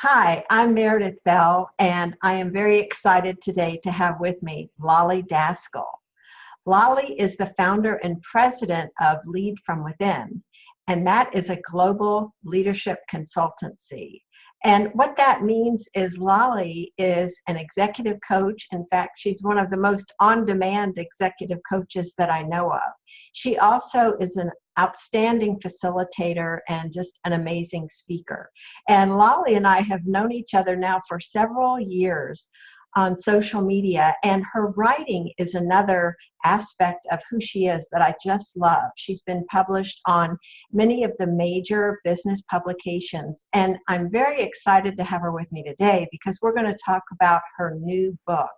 Hi, I'm Meredith Bell, and I am very excited today to have with me Lolly Daskal. Lolly is the founder and president of Lead From Within, and that is a global leadership consultancy. And what that means is Lolly is an executive coach. In fact, she's one of the most on-demand executive coaches that I know of. She also is an outstanding facilitator and just an amazing speaker. And Lolly and I have known each other now for several years on social media, and her writing is another aspect of who she is that I just love. She's been published on many of the major business publications, and I'm very excited to have her with me today because we're going to talk about her new book.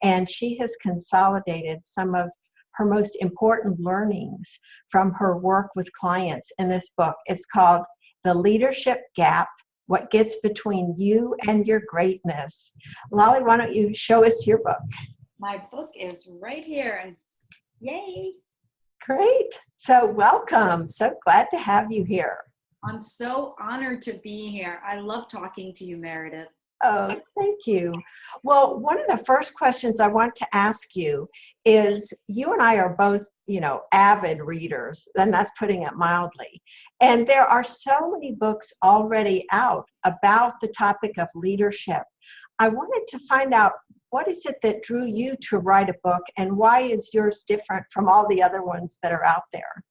And she has consolidated some of her most important learnings from her work with clients in this book. It's called The Leadership Gap: What Gets Between You and Your Greatness. Lolly, why don't you show us your book? My book is right here, and yay! Great. So welcome. So glad to have you here. I'm so honored to be here. I love talking to you, Meredith. Oh, thank you. Well, one of the first questions I want to ask you is, you and I are both, avid readers, and that's putting it mildly. And there are so many books already out about the topic of leadership. I wanted to find out, what is it that drew you to write a book, and why is yours different from all the other ones that are out there?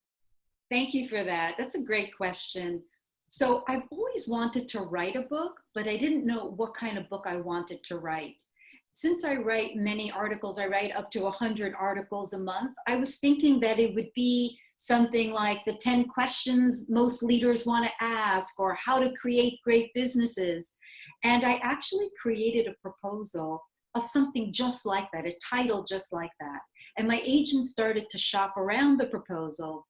Thank you for that. That's a great question. So I've always wanted to write a book, but I didn't know what kind of book I wanted to write. Since I write many articles, I write up to 100 articles a month, I was thinking that it would be something like the 10 questions most leaders want to ask, or how to create great businesses. And I actually created a proposal of something just like that, a title just like that. And my agent started to shop around the proposal.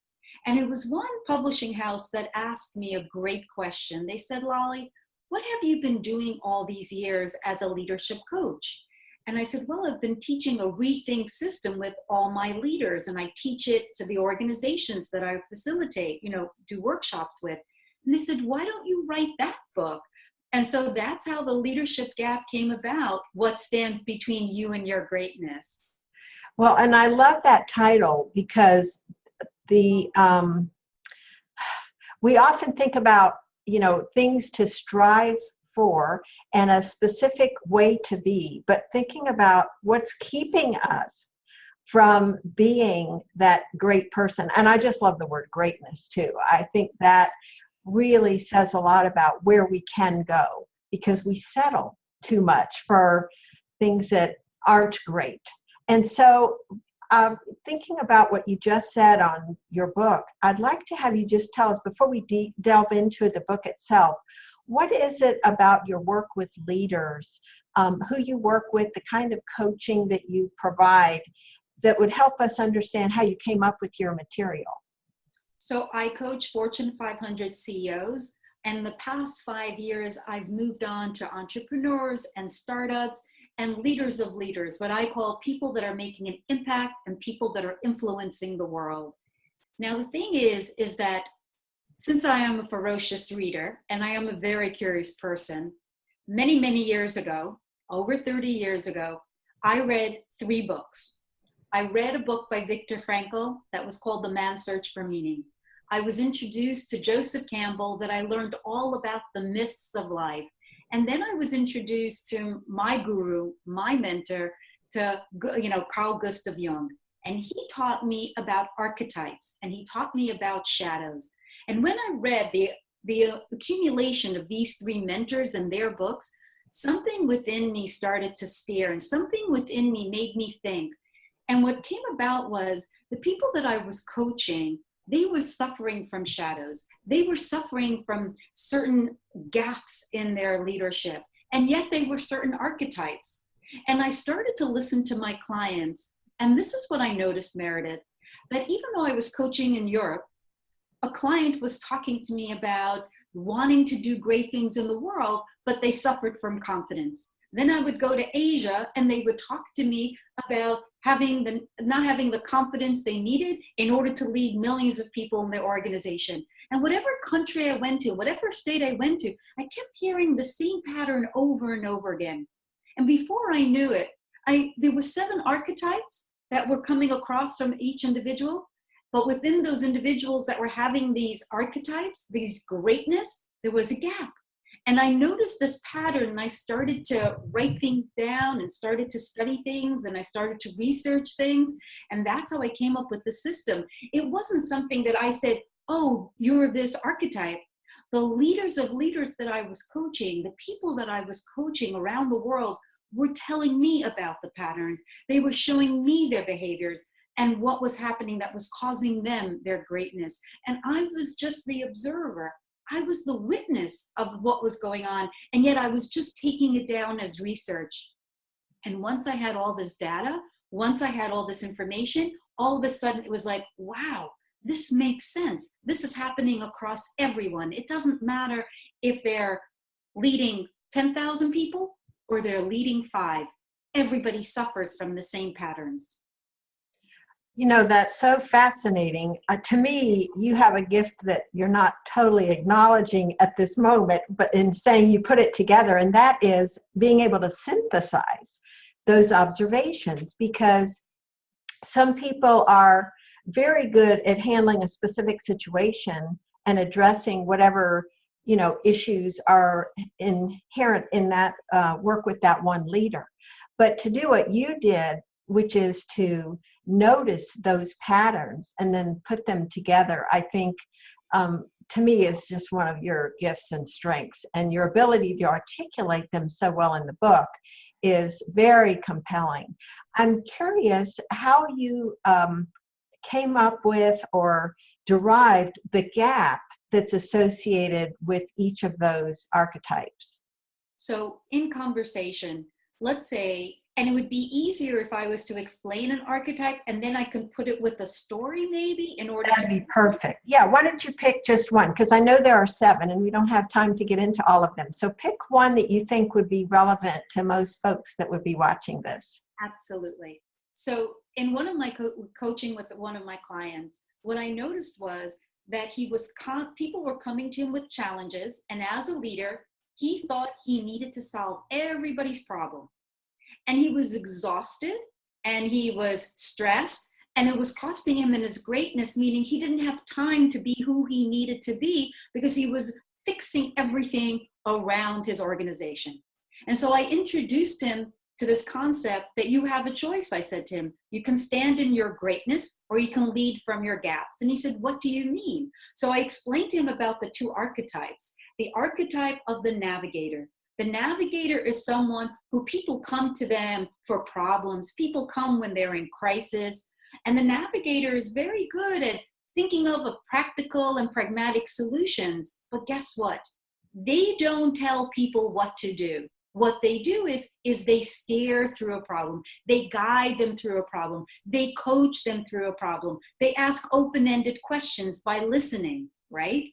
And it was one publishing house that asked me a great question. They said, Lolly, what have you been doing all these years as a leadership coach? And I said, well, I've been teaching a rethink system with all my leaders, and I teach it to the organizations that I facilitate, do workshops with. And they said, why don't you write that book? And so that's how The Leadership Gap came about: what stands between you and your greatness. Well, and I love that title because we often think about, things to strive for and a specific way to be, but thinking about what's keeping us from being that great person. And I just love the word greatness too. I think that really says a lot about where we can go, because we settle too much for things that aren't great. And so thinking about what you just said on your book, I'd like to have you just tell us, before we delve into the book itself, what is it about your work with leaders, who you work with, the kind of coaching that you provide, that would help us understand how you came up with your material? So I coach Fortune 500 CEOs, and the past 5 years, I've moved on to entrepreneurs and startups and leaders of leaders, what I call people that are making an impact and people that are influencing the world. Now, the thing is that since I am a ferocious reader and I am a very curious person, many, many years ago, over 30 years ago, I read 3 books. I read a book by Viktor Frankl that was called The Man's Search for Meaning. I was introduced to Joseph Campbell, that I learned all about the myths of life. And then I was introduced to my guru, my mentor, to Carl Gustav Jung. And he taught me about archetypes, and he taught me about shadows. And when I read the accumulation of these 3 mentors and their books, something within me started to stir, and something within me made me think. And what came about was the people that I was coaching, they were suffering from shadows. They were suffering from certain gaps in their leadership, and yet they were certain archetypes. And I started to listen to my clients, and this is what I noticed, Meredith, that even though I was coaching in Europe, a client was talking to me about wanting to do great things in the world, but they suffered from confidence. Then I would go to Asia, and they would talk to me about not having the confidence they needed in order to lead millions of people in their organization. And whatever country I went to, whatever state I went to, I kept hearing the same pattern over and over again. And before I knew it, there were 7 archetypes that were coming across from each individual. But within those individuals that were having these archetypes, these greatness, there was a gap. And I noticed this pattern, and I started to write things down and started to study things, and I started to research things. And that's how I came up with the system. It wasn't something that I said, oh, you're this archetype. The leaders of leaders that I was coaching, the people that I was coaching around the world were telling me about the patterns. They were showing me their behaviors and what was happening that was causing them their greatness. And I was just the observer. I was the witness of what was going on, and yet I was just taking it down as research. And once I had all this data, once I had all this information, all of a sudden it was like, wow, this makes sense. This is happening across everyone. It doesn't matter if they're leading 10,000 people or they're leading 5. Everybody suffers from the same patterns. You know, that's so fascinating. To me, you have a gift that you're not totally acknowledging at this moment, but in saying you put it together, and that is being able to synthesize those observations, because some people are very good at handling a specific situation and addressing whatever, you know, issues are inherent in that work with that one leader. But to do what you did, which is to notice those patterns and then put them together, I think to me is just one of your gifts and strengths, and your ability to articulate them so well in the book is very compelling. I'm curious how you came up with or derived the gap that's associated with each of those archetypes. So in conversation, let's say, and it would be easier if I was to explain an archetype and then I can put it with a story maybe in order That'd be perfect. Yeah, why don't you pick just one? Because I know there are 7 and we don't have time to get into all of them. So pick one that you think would be relevant to most folks that would be watching this. Absolutely. So in one of my coaching with one of my clients, what I noticed was that people were coming to him with challenges, and as a leader, he thought he needed to solve everybody's problem. And he was exhausted and he was stressed, and it was costing him in his greatness, meaning he didn't have time to be who he needed to be because he was fixing everything around his organization. And so I introduced him to this concept that you have a choice. I said to him, you can stand in your greatness or you can lead from your gaps. And he said, what do you mean? So I explained to him about the 2 archetypes, the archetype of the navigator. The navigator is someone who people come to them for problems. People come when they're in crisis. And the navigator is very good at thinking of practical and pragmatic solutions. But guess what? They don't tell people what to do. What they do is they steer through a problem. They guide them through a problem. They coach them through a problem. They ask open-ended questions by listening, right?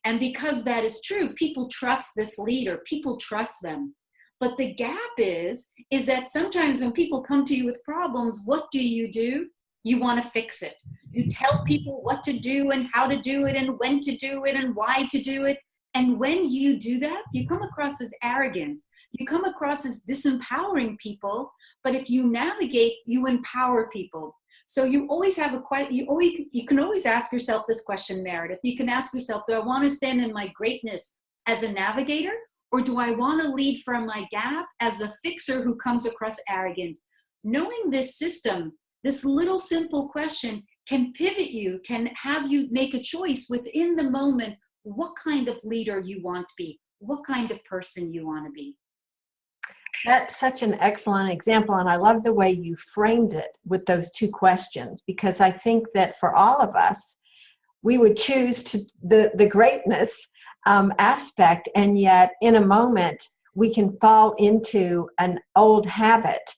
And because that is true, people trust this leader. People trust them. But the gap is that sometimes when people come to you with problems, what do? You want to fix it. You tell people what to do and how to do it and when to do it and why to do it. And when you do that, you come across as arrogant. You come across as disempowering people. But if you navigate, you empower people. So you always have you can always ask yourself this question, Meredith. You can ask yourself, do I want to stand in my greatness as a navigator, or do I want to lead from my gap as a fixer who comes across arrogant? Knowing this system, this little simple question can pivot you, can have you make a choice within the moment, what kind of leader you want to be, what kind of person you want to be. That's such an excellent example, and I love the way you framed it with those 2 questions, because I think that for all of us, we would choose the greatness aspect, and yet in a moment we can fall into an old habit.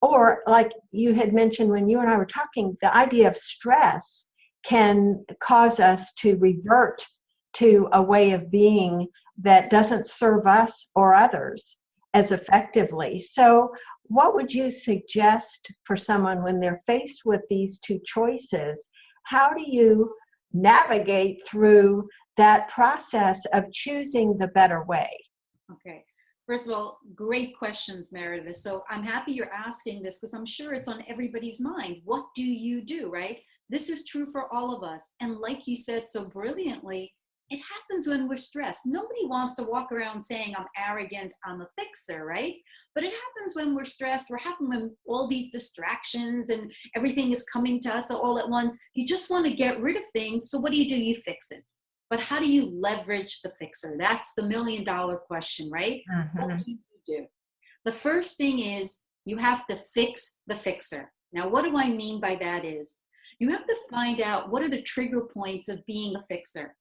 Or like you had mentioned when you and I were talking, the idea of stress can cause us to revert to a way of being that doesn't serve us or others as effectively. So what would you suggest for someone when they're faced with these 2 choices? How do you navigate through that process of choosing the better way? Okay. First of all, great questions, Meredith. So I'm happy you're asking this because I'm sure it's on everybody's mind. What do you do, right? This is true for all of us. And like you said so brilliantly, it happens when we're stressed. Nobody wants to walk around saying, I'm arrogant, I'm a fixer, right? But it happens when we're stressed. We're having when all these distractions and everything is coming to us all at once. You just want to get rid of things. So what do? You fix it. But how do you leverage the fixer? That's the million-dollar question, right? What do you do? The first thing is you have to fix the fixer. Now, what do I mean by that is you have to find out what are the trigger points of being a fixer.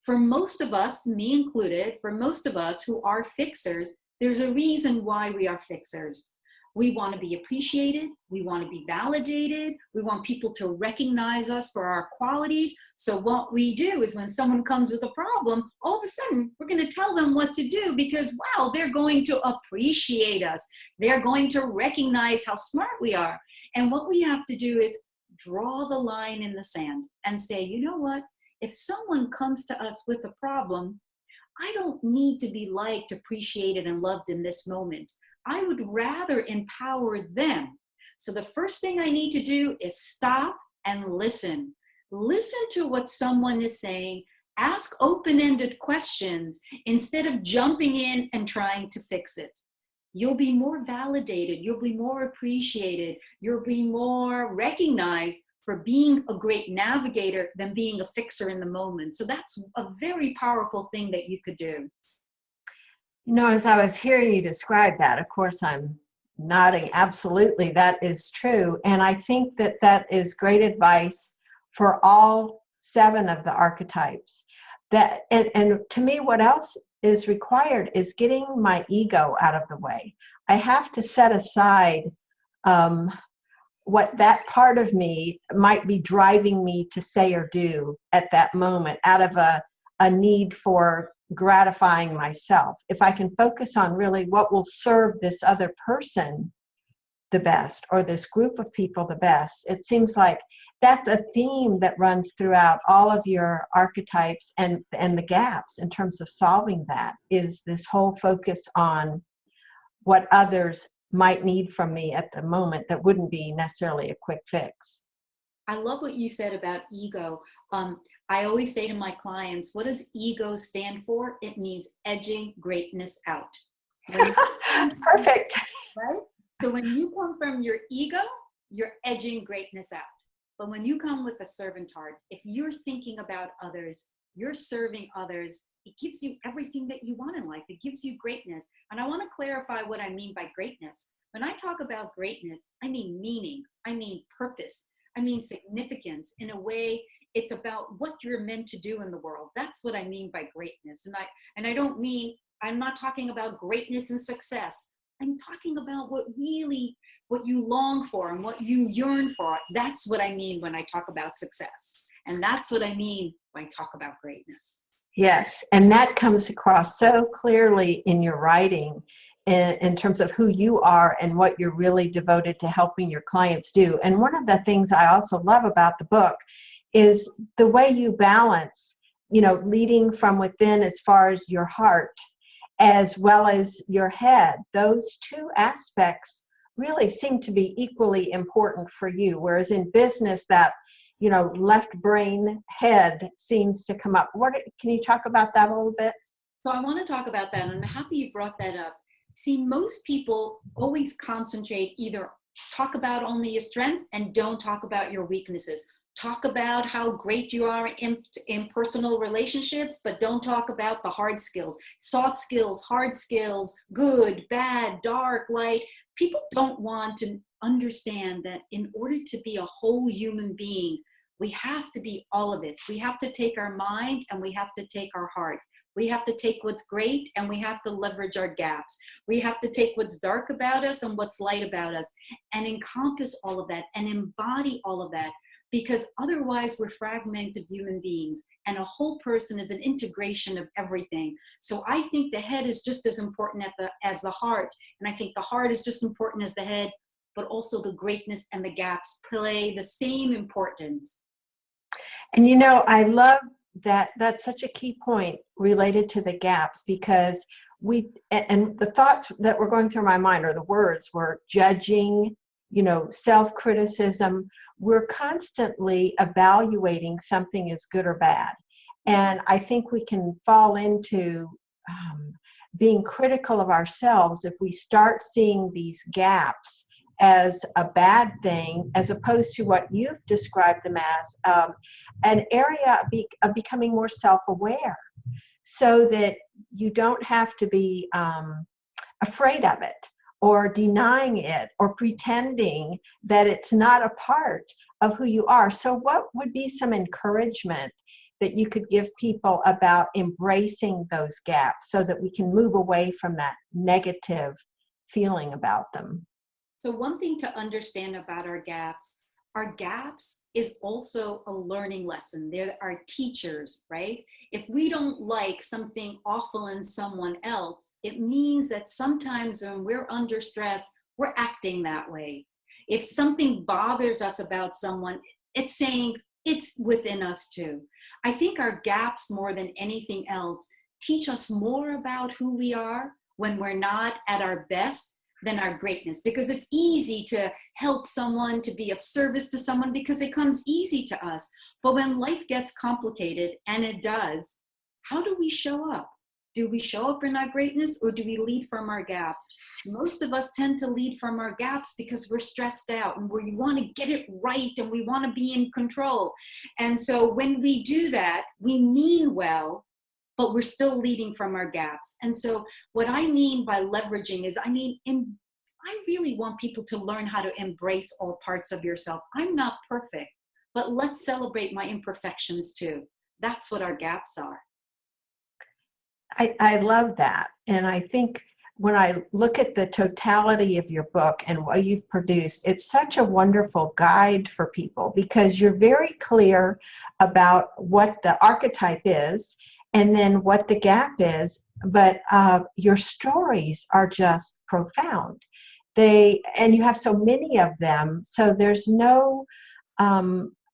For most of us, me included, for most of us who are fixers, there's a reason why we are fixers. We want to be appreciated. We want to be validated. We want people to recognize us for our qualities. So what we do is when someone comes with a problem, all of a sudden we're going to tell them what to do because, wow, they're going to appreciate us. They're going to recognize how smart we are. And what we have to do is draw the line in the sand and say, you know what? If someone comes to us with a problem, I don't need to be liked, appreciated, and loved in this moment. I would rather empower them. So the first thing I need to do is stop and listen. Listen to what someone is saying. Ask open-ended questions instead of jumping in and trying to fix it. You'll be more validated. You'll be more appreciated. You'll be more recognized for being a great navigator than being a fixer in the moment. So that's a very powerful thing that you could do. You know, as I was hearing you describe that, of course, I'm nodding. Absolutely, that is true. And I think that that is great advice for all 7 of the archetypes. That and to me, what else is required is getting my ego out of the way. I have to set aside what that part of me might be driving me to say or do at that moment out of a need for gratifying myself. If I can focus on really what will serve this other person the best or this group of people the best, it seems like that's a theme that runs throughout all of your archetypes, and the gaps in terms of solving that is this whole focus on what others might need from me at the moment that wouldn't be necessarily a quick fix. I love what you said about ego. I always say to my clients, what does ego stand for? It means edging greatness out. Perfect. Right? So when you come from your ego, you're edging greatness out. But when you come with a servant heart, if you're thinking about others, you're serving others, it gives you everything that you want in life. It gives you greatness. And I want to clarify what I mean by greatness. When I talk about greatness, I mean meaning, I mean purpose, I mean significance. In a way, it's about what you're meant to do in the world. That's what I mean by greatness. And I don't mean, I'm not talking about greatness and success. I'm talking about what you long for and what you yearn for. That's what I mean when I talk about success. And that's what I mean when I talk about greatness. Yes, and that comes across so clearly in your writing in terms of who you are and what you're really devoted to helping your clients do. And one of the things I also love about the book is the way you balance, leading from within as far as your heart as well as your head. Those 2 aspects really seem to be equally important for you, whereas in business that left brain head seems to come up. Can you talk about that a little bit? So I want to talk about that, and I'm happy you brought that up. See, most people always concentrate, either talk about only your strength and don't talk about your weaknesses. Talk about how great you are in personal relationships, but don't talk about the hard skills, soft skills, hard skills, good, bad, dark, light. People don't want to understand that in order to be a whole human being, we have to be all of it. We have to take our mind and we have to take our heart. We have to take what's great and we have to leverage our gaps. We have to take what's dark about us and what's light about us and encompass all of that and embody all of that, because otherwise we're fragmented human beings and a whole person is an integration of everything. So I think the head is just as important as the heart. And I think the heart is just important as the head, but also the greatness and the gaps play the same importance. And I love that's such a key point related to the gaps, because and the thoughts that were going through my mind, or the words were judging, self-criticism. We're constantly evaluating something as good or bad. And I think we can fall into being critical of ourselves if we start seeing these gaps as a bad thing, as opposed to what you've described them as, an area of becoming more self-aware, so that you don't have to be afraid of it, or denying it, or pretending that it's not a part of who you are. So what would be some encouragement that you could give people about embracing those gaps, so that we can move away from that negative feeling about them? So one thing to understand about our gaps is also a learning lesson. They're our teachers, right? If we don't like something awful in someone else, it means that sometimes when we're under stress, we're acting that way. If something bothers us about someone, it's saying it's within us too. I think our gaps, more than anything else, teach us more about who we are when we're not at our best than our greatness, because it's easy to help someone, to be of service to someone, because it comes easy to us. But when life gets complicated, and it does, how do we show up? Do we show up in our greatness, or do we lead from our gaps? Most of us tend to lead from our gaps because we're stressed out and we want to get it right and we want to be in control. And so when we do that, we mean well, but we're still leading from our gaps. And so what I mean by leveraging is, I really want people to learn how to embrace all parts of yourself. I'm not perfect, but let's celebrate my imperfections too. That's what our gaps are. I love that. And I think when I look at the totality of your book and what you've produced, it's such a wonderful guide for people, because you're very clear about what the archetype is and then what the gap is. But your stories are just profound. And you have so many of them, so there's no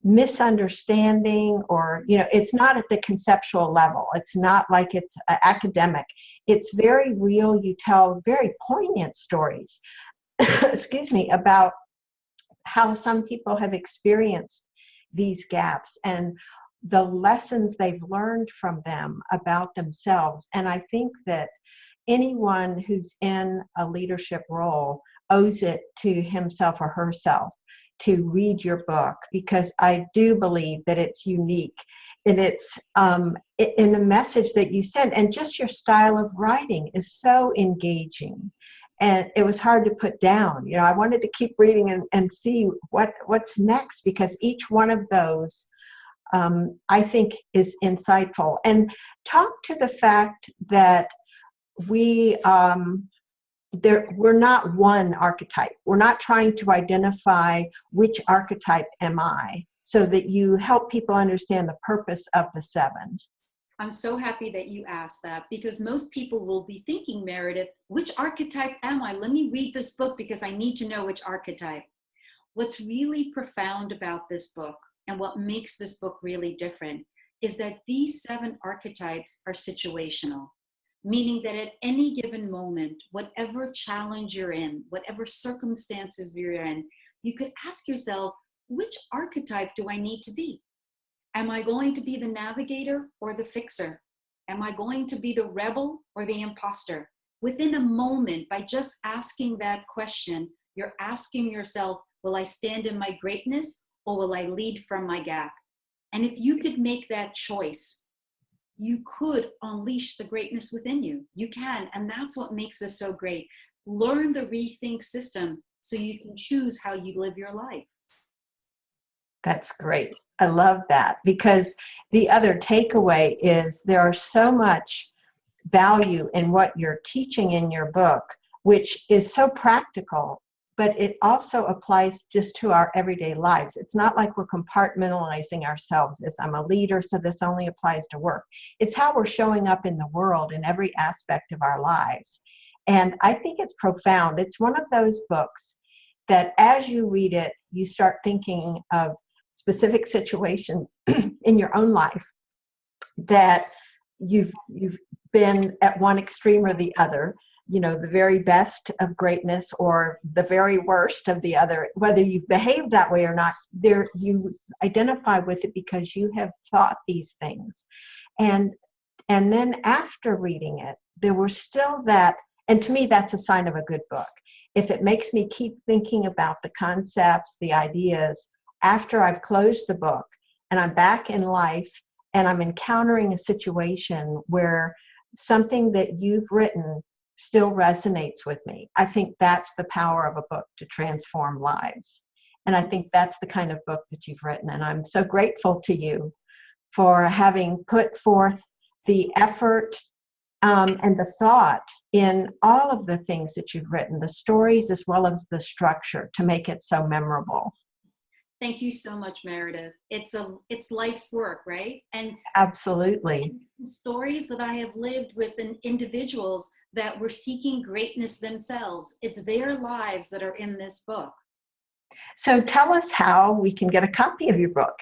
misunderstanding, or it's not at the conceptual level. It's not like it's academic. It's very real. You tell very poignant stories excuse me, about how some people have experienced these gaps and the lessons they've learned from them about themselves. And I think that anyone who's in a leadership role owes it to himself or herself to read your book, because I do believe that it's unique, and it's in the message that you send, and just your style of writing is so engaging, and it was hard to put down. I wanted to keep reading and see what's next, because each one of those I think is insightful. And talk to the fact that we're not one archetype. We're not trying to identify which archetype am I, so that you help people understand the purpose of the 7. I'm so happy that you asked that, because most people will be thinking, Meredith, which archetype am I? Let me read this book because I need to know which archetype. What's really profound about this book, and what makes this book really different, is that these 7 archetypes are situational. Meaning that at any given moment, whatever challenge you're in, whatever circumstances you're in, you could ask yourself, which archetype do I need to be? Am I going to be the navigator or the fixer? Am I going to be the rebel or the imposter? Within a moment, by just asking that question, you're asking yourself, will I stand in my greatness, or will I lead from my gap? And if you could make that choice, you could unleash the greatness within you. You can, and that's what makes this so great. Learn the rethink system so you can choose how you live your life. That's great. I love that, because the other takeaway is there are so much value in what you're teaching in your book, which is so practical, but it also applies just to our everyday lives. It's not like we're compartmentalizing ourselves as I'm a leader, so this only applies to work. It's how we're showing up in the world in every aspect of our lives. And I think it's profound. It's one of those books that as you read it, you start thinking of specific situations in your own life that you've been at one extreme or the other, the very best of greatness or the very worst of the other. Whether you've behaved that way or not, there you identify with it because you have thought these things. And then after reading it, there was still that, and to me, that's a sign of a good book. If it makes me keep thinking about the concepts, the ideas, after I've closed the book and I'm back in life and I'm encountering a situation where something that you've written still resonates with me, I think that's the power of a book to transform lives. And I think that's the kind of book that you've written. And I'm so grateful to you for having put forth the effort and the thought in all of the things that you've written, the stories as well as the structure, to make it so memorable. Thank you so much, Meredith. It's life's work, right? And absolutely. The stories that I have lived with individuals that were seeking greatness themselves, it's their lives that are in this book. So tell us how we can get a copy of your book.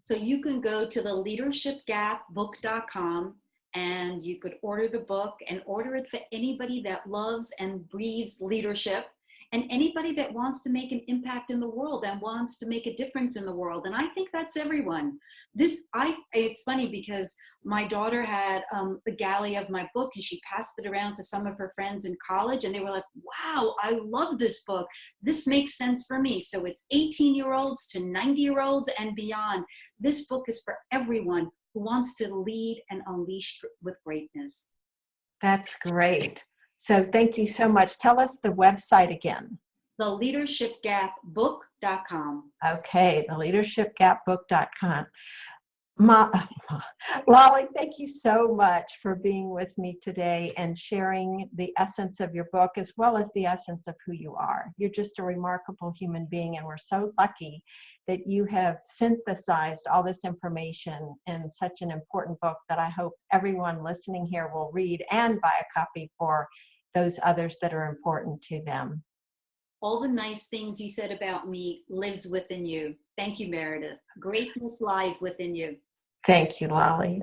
So you can go to the leadershipgapbook.com and you could order the book and order it for anybody that loves and breathes leadership and anybody that wants to make an impact in the world and wants to make a difference in the world. And I think that's everyone. It's funny because my daughter had the galley of my book and she passed it around to some of her friends in college and they were like, wow, I love this book. This makes sense for me. So it's 18-year-olds to 90-year-olds and beyond. This book is for everyone who wants to lead and unleash with greatness. That's great. So thank you so much. Tell us the website again. theleadershipgapbook.com. Okay, theleadershipgapbook.com. Lolly, thank you so much for being with me today and sharing the essence of your book as well as the essence of who you are. You're just a remarkable human being, and we're so lucky that you have synthesized all this information in such an important book that I hope everyone listening here will read and buy a copy for those others that are important to them. All the nice things you said about me lives within you. Thank you, Meredith. Greatness lies within you. Thank you, Lolly.